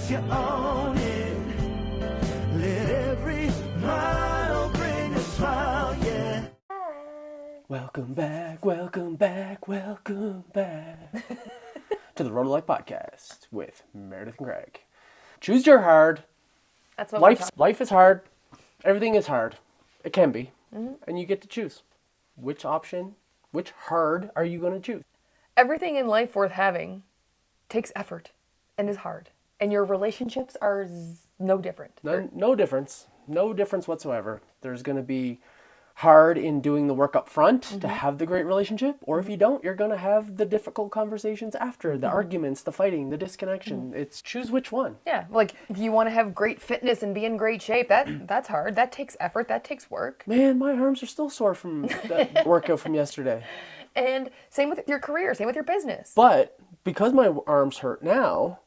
you own it. Let every mile bring a smile, yeah. Welcome back, welcome back, welcome back to the Road to Life podcast with Meredith and Greg. Choose your hard. That's what Life is hard. Everything is hard. It can be. Mm-hmm. And you get to choose. Which option, which hard are you going to choose? Everything in life worth having takes effort and is hard. And your relationships are no different. No difference. No difference whatsoever. There's going to be hard in doing the work up front to have the great relationship, or if you don't, you're going to have the difficult conversations after, the arguments, the fighting, the disconnection. It's choose which one. Yeah, like if you want to have great fitness and be in great shape, that's hard. That takes effort. That takes work. Man, my arms are still sore from that workout from yesterday. And same with your career, same with your business. But because my arms hurt now,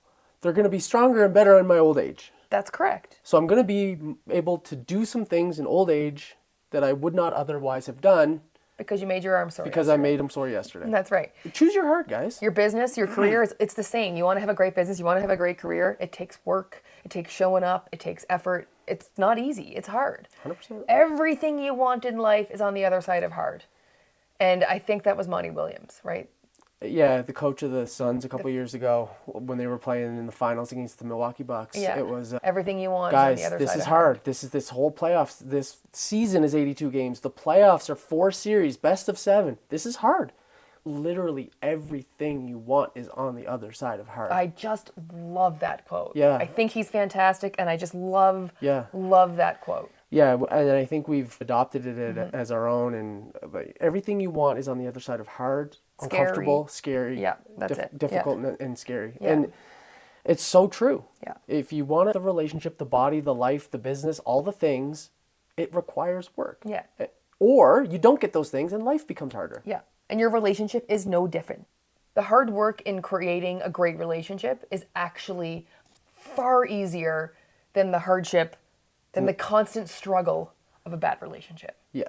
they're going to be stronger and better in my old age. That's correct. So I'm going to be able to do some things in old age that I would not otherwise have done. Because you made your arms sore Because yesterday. I made them sore yesterday. That's right. Choose your heart, guys. Your business, your career, it's the same. You want to have a great business, you want to have a great career. It takes work, it takes showing up, it takes effort. It's not easy, it's hard. 100%. Everything you want in life is on the other side of hard. And I think that was Monty Williams, right? Yeah, the coach of the Suns a couple years ago when they were playing in the finals against the Milwaukee Bucks. Yeah. It was everything you want guys, is on the other this side is of hard. This whole playoffs. This season is 82 games. The playoffs are 4 series, best of 7. This is hard. Literally everything you want is on the other side of hard. I just love that quote. Yeah. I think he's fantastic, and I just love that quote. Yeah, and I think we've adopted it as our own. And everything you want is on the other side of hard, Scary. uncomfortable, scary, Yeah, that's it. difficult, and scary. Yeah. And it's so true. Yeah. If you want the relationship, the body, the life, the business, all the things, it requires work. Yeah. Or you don't get those things and life becomes harder. Yeah. And your relationship is no different. The hard work in creating a great relationship is actually far easier than the hardship, than the constant struggle of a bad relationship. Yeah.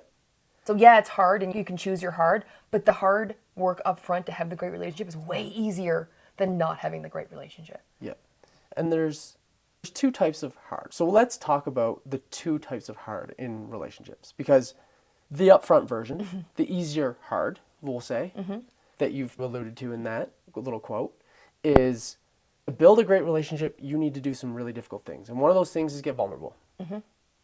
So yeah, it's hard and you can choose your hard, but the hard work up front to have the great relationship is way easier than not having the great relationship. Yeah. And there's 2 types of hard. So let's talk about the 2 types of hard in relationships, because the upfront version, the easier hard, we'll say, that you've alluded to in that little quote, is to build a great relationship, you need to do some really difficult things. And one of those things is get vulnerable.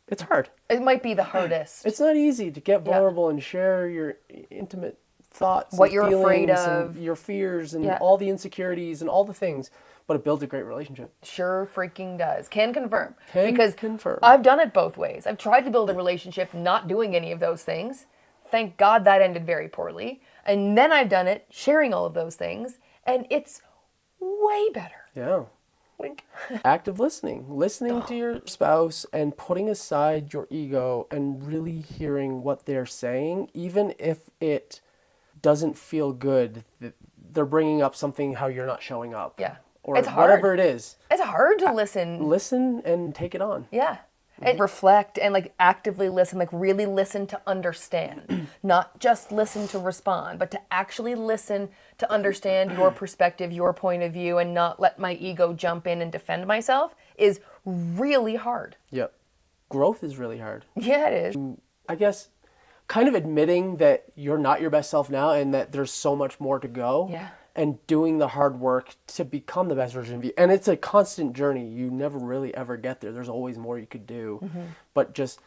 It's hard. It might be the hardest. It's not easy to get vulnerable and share your intimate thoughts, What and you're feelings afraid of. and your fears and all the insecurities and all the things, but it builds a great relationship. Sure freaking does. Can confirm. Can because confirm. I've done it both ways. I've tried to build a relationship not doing any of those things. Thank God that ended very poorly. And then I've done it sharing all of those things, and it's way better. Yeah. Active listening to your spouse and putting aside your ego and really hearing what they're saying, even if it doesn't feel good, that they're bringing up something how you're not showing up. Yeah. Or It's hard. whatever it is. It's hard to listen. Listen and take it on. Yeah. And reflect and like actively listen, like really listen to understand. Not just listen to respond, but to actually listen to understand your perspective, your point of view, and not let my ego jump in and defend myself is really hard. Yep. Growth is really hard. Yeah, it is. I guess kind of admitting that you're not your best self now and that there's so much more to go. Yeah. And doing the hard work to become the best version of you. And it's a constant journey. You never really ever get there. There's always more you could do. But just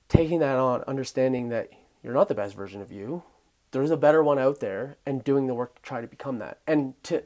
taking that on, understanding that you're not the best version of you. There's a better one out there, and doing the work to try to become that. And to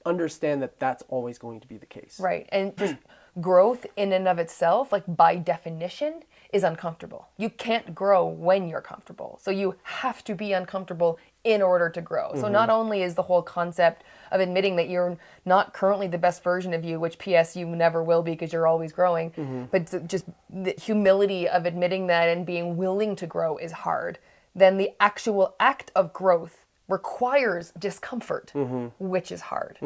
understand that that's always going to be the case. Right. And just growth in and of itself, like by definition, is uncomfortable. You can't grow when you're comfortable. So you have to be uncomfortable in order to grow. So not only is the whole concept of admitting that you're not currently the best version of you, which P.S. you never will be because you're always growing, but just the humility of admitting that and being willing to grow is hard. Then the actual act of growth requires discomfort, which is hard.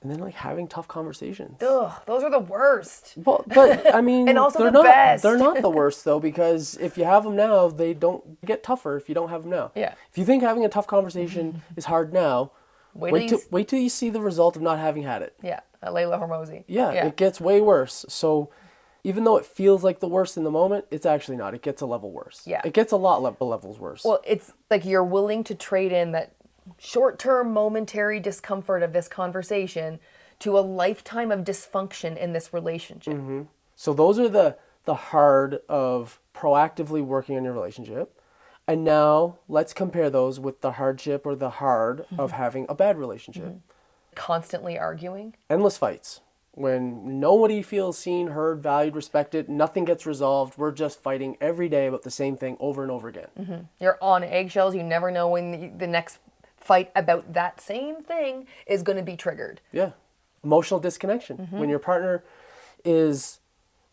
And then like having tough conversations. Ugh, those are the worst. Well, but I mean, And also they're the not, best. They're not the worst though, because if you have them now, they don't get tougher if you don't have them now. Yeah. If you think having a tough conversation is hard now, Wait till you see the result of not having had it. Yeah, Layla Hormozi. Yeah, it gets way worse. So even though it feels like the worst in the moment, it's actually not. It gets a level worse. Yeah. It gets a lot levels worse. Well, it's like you're willing to trade in that short-term momentary discomfort of this conversation to a lifetime of dysfunction in this relationship. Mm-hmm. So those are the hard of proactively working on your relationship. And now let's compare those with the hardship or the hard of having a bad relationship. Constantly arguing. Endless fights. When nobody feels seen, heard, valued, respected, nothing gets resolved. We're just fighting every day about the same thing over and over again. You're on eggshells. You never know when the next fight about that same thing is going to be triggered. Yeah. Emotional disconnection. When your partner is,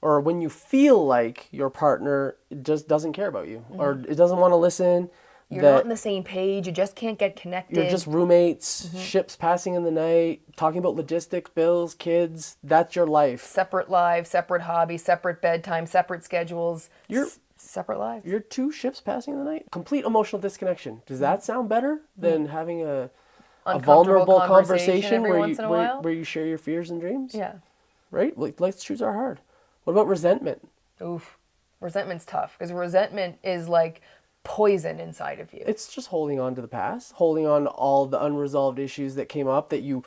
or when you feel like your partner just doesn't care about you or it doesn't want to listen. You're not on the same page. You just can't get connected. You're just roommates, ships passing in the night, talking about logistics, bills, kids. That's your life. Separate lives, separate hobbies, separate bedtime, separate schedules. Separate lives. You're two ships passing in the night. Complete emotional disconnection. Does that sound better than having a vulnerable conversation where you share your fears and dreams? Yeah. Right? Like, let's choose our hard. What about resentment? Oof. Resentment's tough because resentment is like poison inside of you. It's just holding on to the past, holding on to all the unresolved issues that came up that you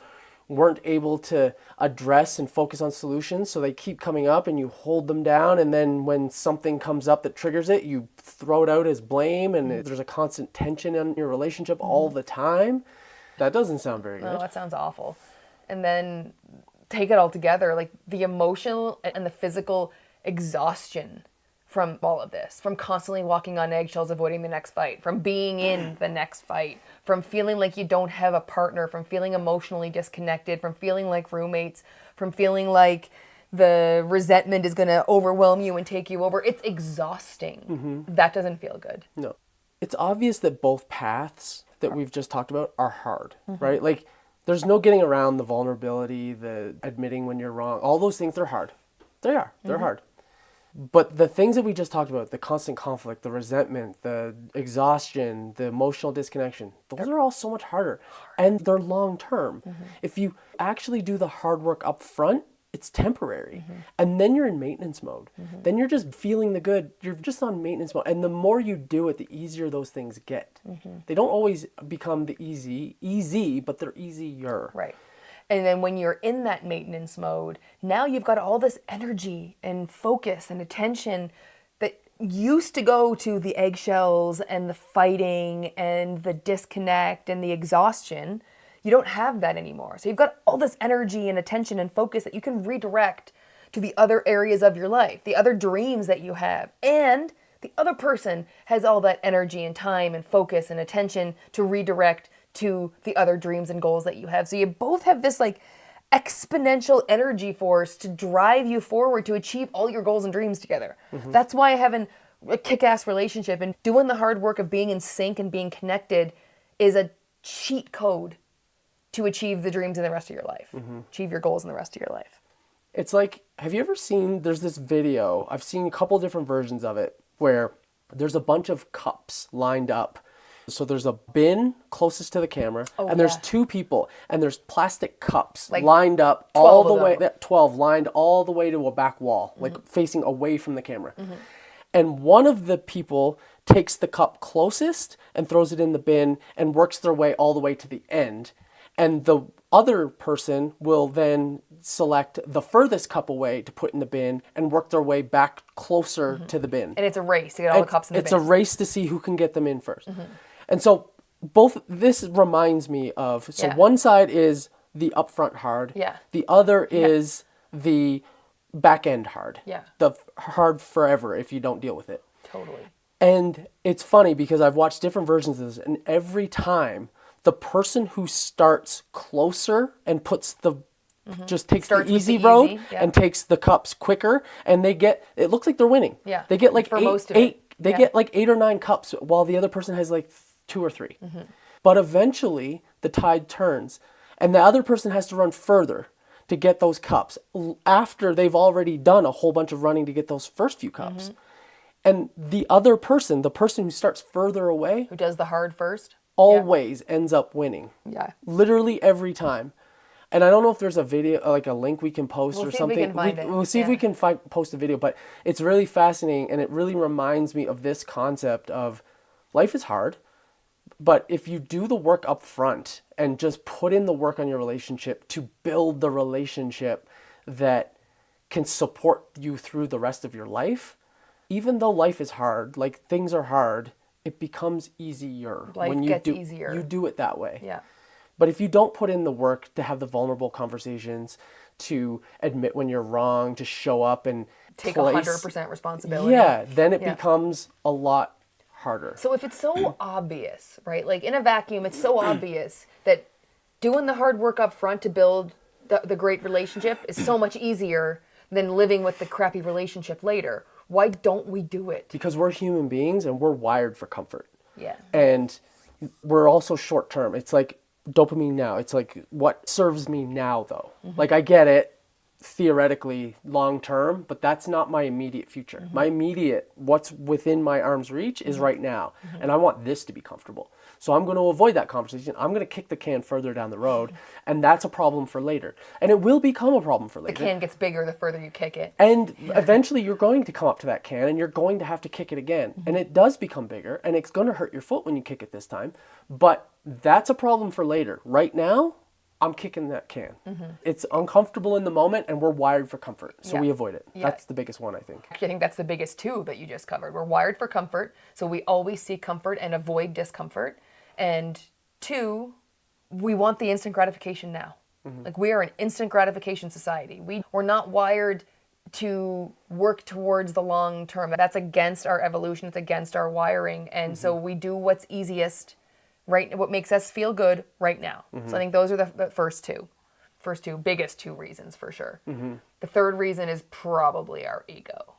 weren't able to address and focus on solutions. So they keep coming up and you hold them down. And then when something comes up that triggers it, you throw it out as blame. And there's a constant tension in your relationship all the time. That doesn't sound very good. No, that sounds awful. And then take it all together, like the emotional and the physical exhaustion from all of this, from constantly walking on eggshells, avoiding the next fight, from being in the next fight, from feeling like you don't have a partner, from feeling emotionally disconnected, from feeling like roommates, from feeling like the resentment is going to overwhelm you and take you over. It's exhausting. That doesn't feel good. No. It's obvious that both paths that we've just talked about are hard, right? Like, there's no getting around the vulnerability, the admitting when you're wrong. All those things are hard. They are. They're hard. But the things that we just talked about, the constant conflict, the resentment, the exhaustion, the emotional disconnection, those are all so much harder. And they're long term. If you actually do the hard work up front, it's temporary. And then you're in maintenance mode. Then you're just feeling the good. You're just on maintenance mode. And the more you do it, the easier those things get. They don't always become the easy, but they're easier. Right. And then when you're in that maintenance mode, now you've got all this energy and focus and attention that used to go to the eggshells and the fighting and the disconnect and the exhaustion. You don't have that anymore. So you've got all this energy and attention and focus that you can redirect to the other areas of your life, the other dreams that you have. And the other person has all that energy and time and focus and attention to redirect to the other dreams and goals that you have. So you both have this like exponential energy force to drive you forward to achieve all your goals and dreams together. That's why having a kick-ass relationship and doing the hard work of being in sync and being connected is a cheat code to achieve the dreams in the rest of your life, achieve your goals in the rest of your life. It's like, have you ever seen, there's this video, I've seen a couple different versions of it, where there's a bunch of cups lined up. So there's a bin closest to the camera, and there's two people, and there's plastic cups like lined up all the way, 12 lined all the way to a back wall, like facing away from the camera. And one of the people takes the cup closest and throws it in the bin and works their way all the way to the end. And the other person will then select the furthest cup away to put in the bin and work their way back closer to the bin. And it's a race to get all the cups in the bin. It's a race to see who can get them in first. And so this reminds me of, one side is the upfront hard. The other is the back end hard. The hard forever if you don't deal with it. Totally. And it's funny because I've watched different versions of this, and every time the person who starts closer and puts the just takes the easy road and takes the cups quicker, and it looks like they're winning. They get like get like 8 or 9 cups while the other person has like 2 or 3. But eventually the tide turns and the other person has to run further to get those cups after they've already done a whole bunch of running to get those first few cups. And the other person, the person who starts further away, who does the hard first, always ends up winning. Yeah. Literally every time. And I don't know if there's a video, like a link we can post We'll or see if something. we can find it. We'll see if we can post a video, but it's really fascinating, and it really reminds me of this concept of life is hard, but if you do the work up front and just put in the work on your relationship to build the relationship that can support you through the rest of your life, even though life is hard, like things are hard, it becomes easier. Life gets easier. You do it that way. Yeah. But if you don't put in the work to have the vulnerable conversations, to admit when you're wrong, to show up and Take place, 100% responsibility. yeah, then it becomes a lot harder. So if it's so obvious, right? Like in a vacuum, it's so obvious that doing the hard work up front to build the great relationship is so much easier than living with the crappy relationship later. Why don't we do it? Because we're human beings and we're wired for comfort. Yeah. And we're also short term. It's like dopamine now. It's like, what serves me now, though? Like, I get it theoretically long term, but that's not my immediate future. My immediate, what's within my arm's reach is right now. And I want this to be comfortable. So I'm going to avoid that conversation. I'm going to kick the can further down the road. And that's a problem for later. And it will become a problem for later. The can gets bigger the further you kick it. And eventually you're going to come up to that can and you're going to have to kick it again. And it does become bigger and it's going to hurt your foot when you kick it this time. But that's a problem for later. Right now, I'm kicking that can. It's uncomfortable in the moment and we're wired for comfort. So we avoid it. That's the biggest one, I think. Actually, I think that's the biggest two that you just covered. We're wired for comfort, so we always seek comfort and avoid discomfort. And two, we want the instant gratification now. Like, we are an instant gratification society. We're not wired to work towards the long term. That's against our evolution. It's against our wiring. And so we do what's easiest, right? What makes us feel good right now. So I think those are the first two. Biggest two reasons for sure. The third reason is probably our ego.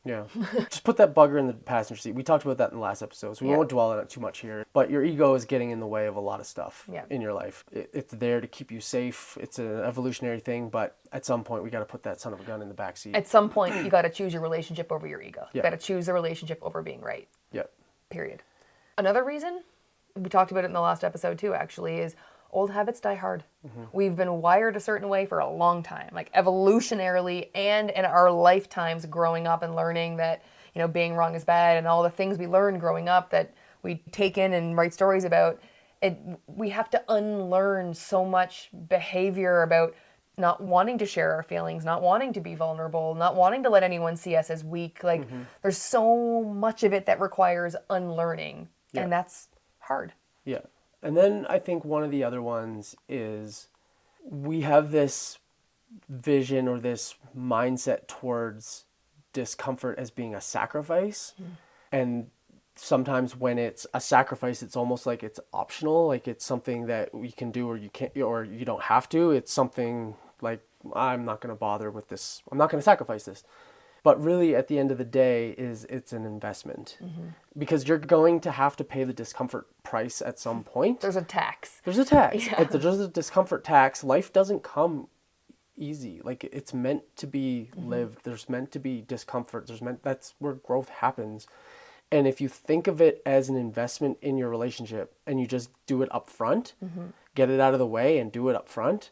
Yeah. Just put that bugger in the passenger seat. We talked about that in the last episode, so we won't dwell on it too much here. But your ego is getting in the way of a lot of stuff in your life. It's there to keep you safe. It's an evolutionary thing, but at some point we got to put that son of a gun in the back seat. At some point, you got to choose your relationship over your ego. You got to choose the relationship over being right. Yeah. Period. Another reason, we talked about it in the last episode too, actually, is old habits die hard. We've been wired a certain way for a long time, like evolutionarily and in our lifetimes growing up and learning that, you know, being wrong is bad and all the things we learned growing up that we take in and write stories about. We have to unlearn so much behavior about not wanting to share our feelings, not wanting to be vulnerable, not wanting to let anyone see us as weak. Like, there's so much of it that requires unlearning, and that's hard. Yeah. And then I think one of the other ones is we have this vision or this mindset towards discomfort as being a sacrifice. And sometimes when it's a sacrifice, it's almost like it's optional, like it's something that we can do or you can't, or you don't have to. It's something like, I'm not going to bother with this. I'm not going to sacrifice this. But really, at the end of the day, it's an investment. Because you're going to have to pay the discomfort price at some point. There's a tax. There's a tax. There's a discomfort tax. Life doesn't come easy. Like, it's meant to be lived. There's meant to be discomfort. That's where growth happens. And if you think of it as an investment in your relationship and you just do it up front, get it out of the way and do it up front,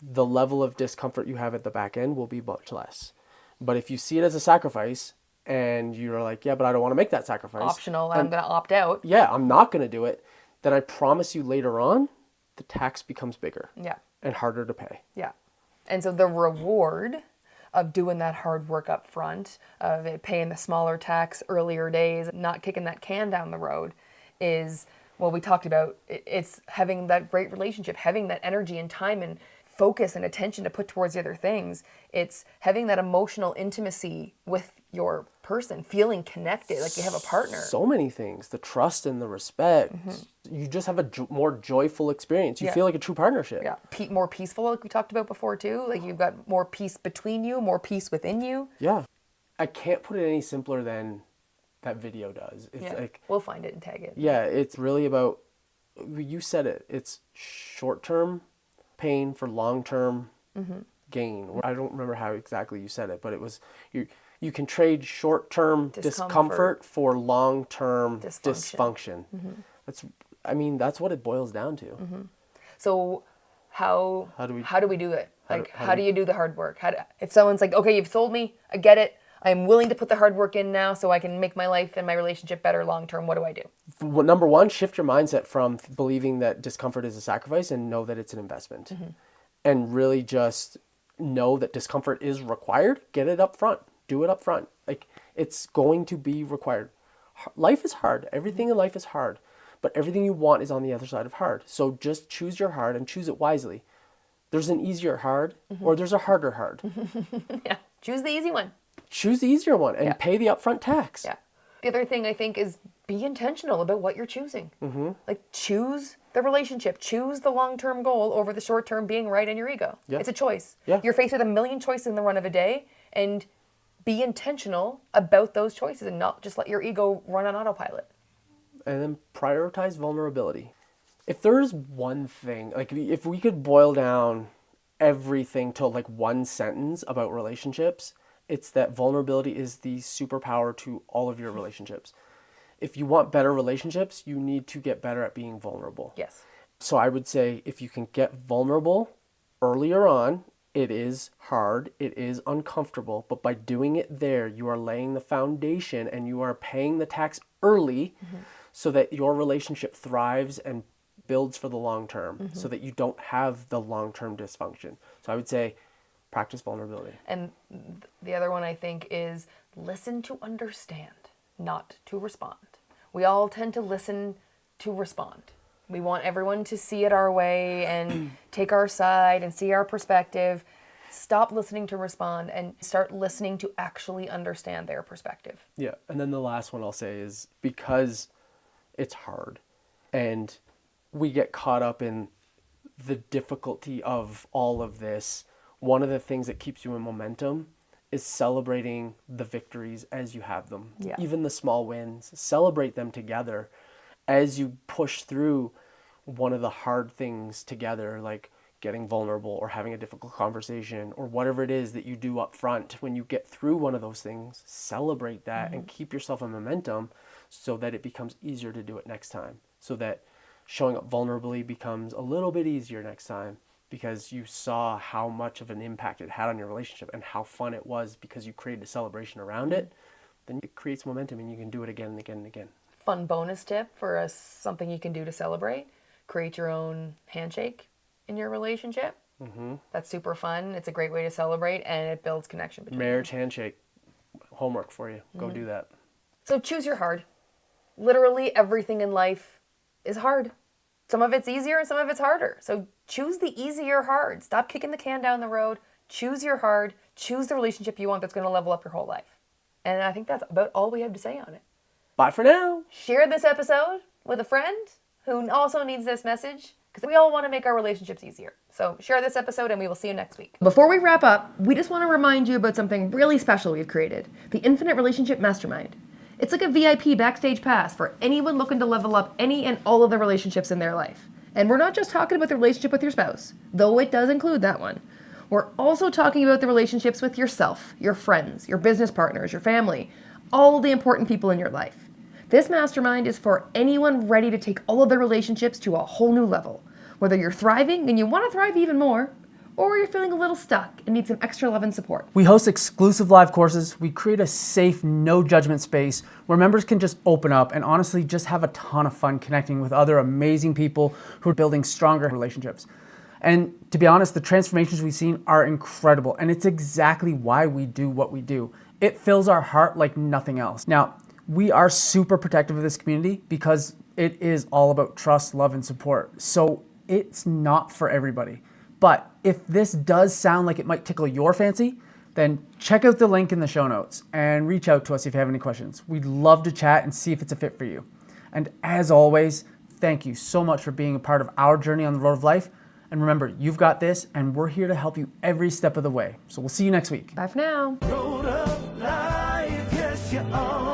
the level of discomfort you have at the back end will be much less. But if you see it as a sacrifice and you're like, yeah, but I don't want to make that sacrifice. Optional, I'm going to opt out. Yeah, I'm not going to do it. Then I promise you later on, the tax becomes bigger. Yeah. And harder to pay. Yeah. And so the reward of doing that hard work up front, of it paying the smaller tax earlier days, not kicking that can down the road, is, well, we talked about, it's having that great relationship, having that energy and time and focus and attention to put towards the other things. It's having that emotional intimacy with your person, feeling connected, like you have a partner. So many things, the trust and the respect. You just have a more joyful experience. You feel like a true partnership. Yeah, more peaceful, like we talked about before too. Like, you've got more peace between you, more peace within you. Yeah. I can't put it any simpler than that video does. It's like, we'll find it and tag it. Yeah, it's really about, you said it, it's short-term pain for long-term gain. I don't remember how exactly you said it, but it was, you can trade short-term discomfort for long-term dysfunction. I mean, that's what it boils down to. So how do we- do it? Like, how how do do you do the hard work? If someone's like, okay, you've sold me, I get it. I'm willing to put the hard work in now so I can make my life and my relationship better long term. What do I do? Well, number one, shift your mindset from believing that discomfort is a sacrifice and know that it's an investment. And really just know that discomfort is required. Get it up front. Do it up front. Like, it's going to be required. Life is hard. Everything in life is hard. But everything you want is on the other side of hard. So just choose your hard and choose it wisely. There's an easier hard or there's a harder hard. Yeah. Choose the easy one. Choose the easier one and pay the upfront tax. Yeah. The other thing I think is be intentional about what you're choosing. Like, choose the relationship, choose the long-term goal over the short-term being right in your ego. Yeah. It's a choice. Yeah. You're faced with a million choices in the run of a day, and be intentional about those choices and not just let your ego run on autopilot. And then prioritize vulnerability. If there's one thing, like if we could boil down everything to like one sentence about relationships, it's that vulnerability is the superpower to all of your relationships. If you want better relationships, you need to get better at being vulnerable. Yes. So I would say if you can get vulnerable earlier on, it is hard, it is uncomfortable, but by doing it there, you are laying the foundation and you are paying the tax early so that your relationship thrives and builds for the long term so that you don't have the long-term dysfunction. So I would say practice vulnerability. And the other one I think is listen to understand, not to respond. We all tend to listen to respond. We want everyone to see it our way and take our side and see our perspective. Stop listening to respond and start listening to actually understand their perspective. Yeah. And then the last one I'll say is because it's hard and we get caught up in the difficulty of all of this, one of the things that keeps you in momentum is celebrating the victories as you have them. Yeah. Even the small wins, celebrate them together as you push through one of the hard things together, like getting vulnerable or having a difficult conversation or whatever it is that you do up front. When you get through one of those things, celebrate that and keep yourself in momentum so that it becomes easier to do it next time. So that showing up vulnerably becomes a little bit easier next time because you saw how much of an impact it had on your relationship and how fun it was because you created a celebration around it. Then it creates momentum and you can do it again and again and again. Fun bonus tip for something you can do to celebrate. Create your own handshake in your relationship. That's super fun. It's a great way to celebrate and it builds connection between Marriage handshake. Homework for you. Go do that. So choose your hard. Literally everything in life is hard. Some of it's easier and some of it's harder. So choose the easier hard. Stop kicking the can down the road. Choose your hard. Choose the relationship you want that's going to level up your whole life. And I think that's about all we have to say on it. Bye for now. Share this episode with a friend who also needs this message because we all want to make our relationships easier. So share this episode and we will see you next week. Before we wrap up, we just want to remind you about something really special we've created, the Infinite Relationship Mastermind. It's like a VIP backstage pass for anyone looking to level up any and all of the relationships in their life. And we're not just talking about the relationship with your spouse, though it does include that one. We're also talking about the relationships with yourself, your friends, your business partners, your family, all the important people in your life. This mastermind is for anyone ready to take all of their relationships to a whole new level. Whether you're thriving and you want to thrive even more, or you're feeling a little stuck and need some extra love and support. We host exclusive live courses. We create a safe, no judgment space where members can just open up and honestly just have a ton of fun connecting with other amazing people who are building stronger relationships. And to be honest, the transformations we've seen are incredible, and it's exactly why we do what we do. It fills our heart like nothing else. Now, we are super protective of this community because it is all about trust, love, and support. So it's not for everybody. But if this does sound like it might tickle your fancy, then check out the link in the show notes and reach out to us if you have any questions. We'd love to chat and see if it's a fit for you. And as always, thank you so much for being a part of our journey on the road of life. And remember, you've got this, and we're here to help you every step of the way. So we'll see you next week. Bye for now. Road of life, yes, you're on.